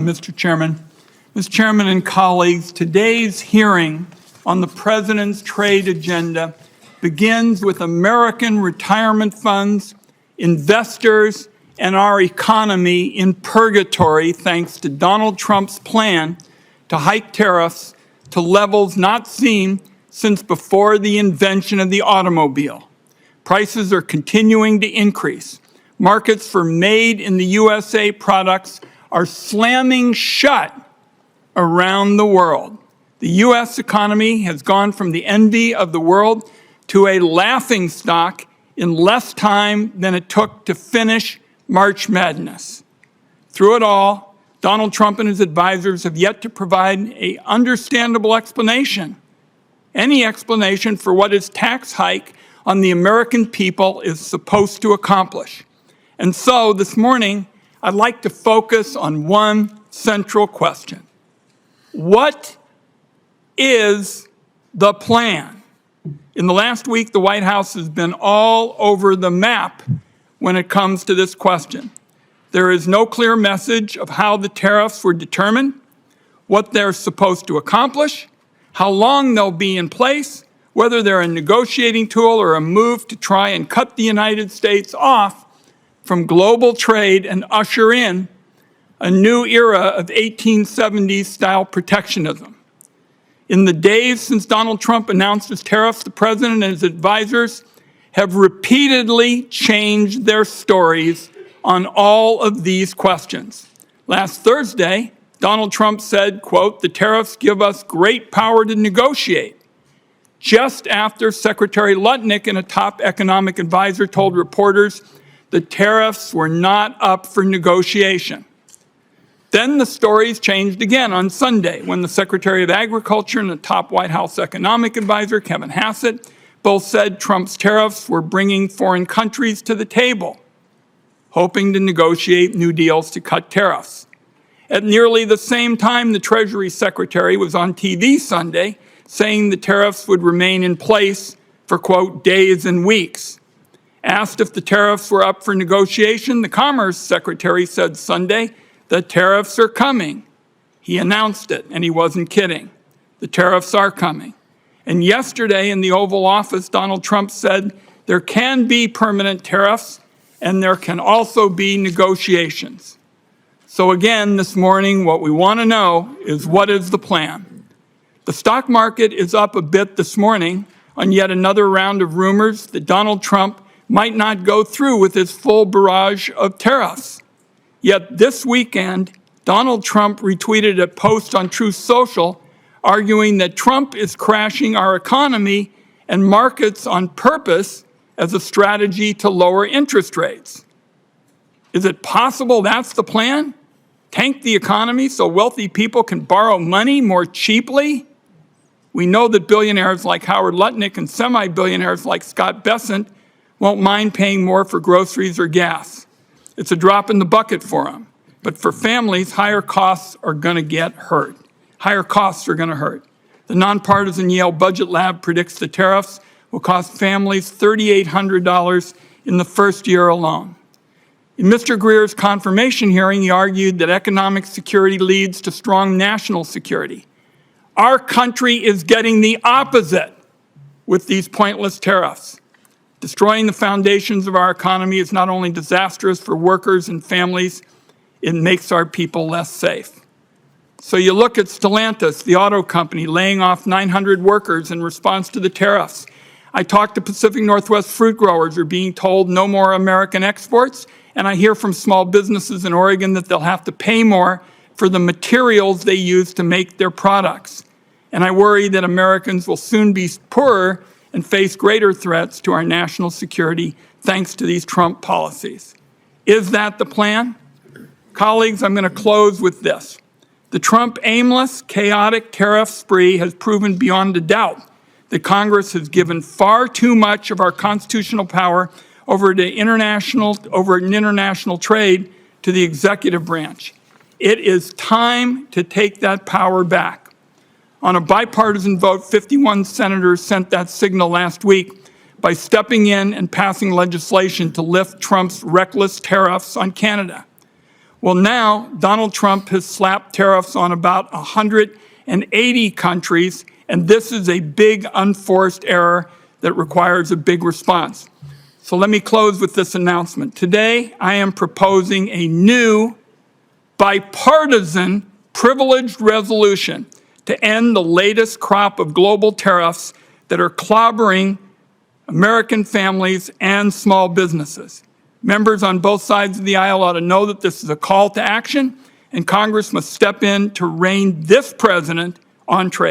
Mr. Chairman. Mr. Chairman and colleagues, today's hearing on the President's trade agenda begins with American retirement funds, investors, and our economy in purgatory thanks to Donald Trump's plan to hike tariffs to levels not seen since before the invention of the automobile. Prices are continuing to increase. Markets for made in the USA products are slamming shut around the world. The U.S. economy has gone from the envy of the world to a laughingstock in less time than it took to finish March Madness. Through it all, Donald Trump and his advisors have yet to provide an understandable explanation, any explanation for what his tax hike on the American people is supposed to accomplish. And so this morning, I'd like to focus on one central question. What is the plan? In the last week, the White House has been all over the map when it comes to this question. There is no clear message of how the tariffs were determined, what they're supposed to accomplish, how long they'll be in place, whether they're a negotiating tool or a move to try and cut the United States off from global trade and usher in a new era of 1870s-style protectionism. In the days since Donald Trump announced his tariffs, the President and his advisors have repeatedly changed their stories on all of these questions. Last Thursday, Donald Trump said, quote, "The tariffs give us great power to negotiate," just after Secretary Lutnick and a top economic advisor told reporters the tariffs were not up for negotiation. Then the stories changed again on Sunday when the Secretary of Agriculture and the top White House economic advisor, Kevin Hassett, both said Trump's tariffs were bringing foreign countries to the table, hoping to negotiate new deals to cut tariffs. At nearly the same time, the Treasury Secretary was on TV Sunday saying the tariffs would remain in place for, quote, days and weeks. Asked if the tariffs were up for negotiation, the Commerce Secretary said Sunday, "The tariffs are coming." He announced it, and he wasn't kidding. The tariffs are coming. And yesterday in the Oval Office, Donald Trump said there can be permanent tariffs and there can also be negotiations. So again, this morning, what we want to know is what is the plan? The stock market is up a bit this morning on yet another round of rumors that Donald Trump might not go through with his full barrage of tariffs. Yet this weekend, Donald Trump retweeted a post on Truth Social arguing that Trump is crashing our economy and markets on purpose as a strategy to lower interest rates. Is it possible that's the plan? Tank the economy so wealthy people can borrow money more cheaply? We know that billionaires like Howard Lutnick and semi-billionaires like Scott Bessent won't mind paying more for groceries or gas. It's a drop in the bucket for them. But for families, higher costs are going to get hurt. Higher costs are going to hurt. The nonpartisan Yale Budget Lab predicts the tariffs will cost families $3,800 in the first year alone. In Mr. Greer's confirmation hearing, he argued that economic security leads to strong national security. Our country is getting the opposite with these pointless tariffs. Destroying the foundations of our economy is not only disastrous for workers and families, it makes our people less safe. So you look at Stellantis, the auto company, laying off 900 workers in response to the tariffs. I talked to Pacific Northwest fruit growers who are being told no more American exports, and I hear from small businesses in Oregon that they'll have to pay more for the materials they use to make their products. And I worry that Americans will soon be poorer and face greater threats to our national security thanks to these Trump policies. Is that the plan? Colleagues, I'm going to close with this. The Trump aimless, chaotic tariff spree has proven beyond a doubt that Congress has given far too much of our constitutional power over international trade to the executive branch. It is time to take that power back. On a bipartisan vote, 51 senators sent that signal last week by stepping in and passing legislation to lift Trump's reckless tariffs on Canada. Well, now Donald Trump has slapped tariffs on about 180 countries, and this is a big unforced error that requires a big response. So let me close with this announcement. Today, I am proposing a new bipartisan privileged resolution to end the latest crop of global tariffs that are clobbering American families and small businesses. Members on both sides of the aisle ought to know that this is a call to action, and Congress must step in to rein this president on trade.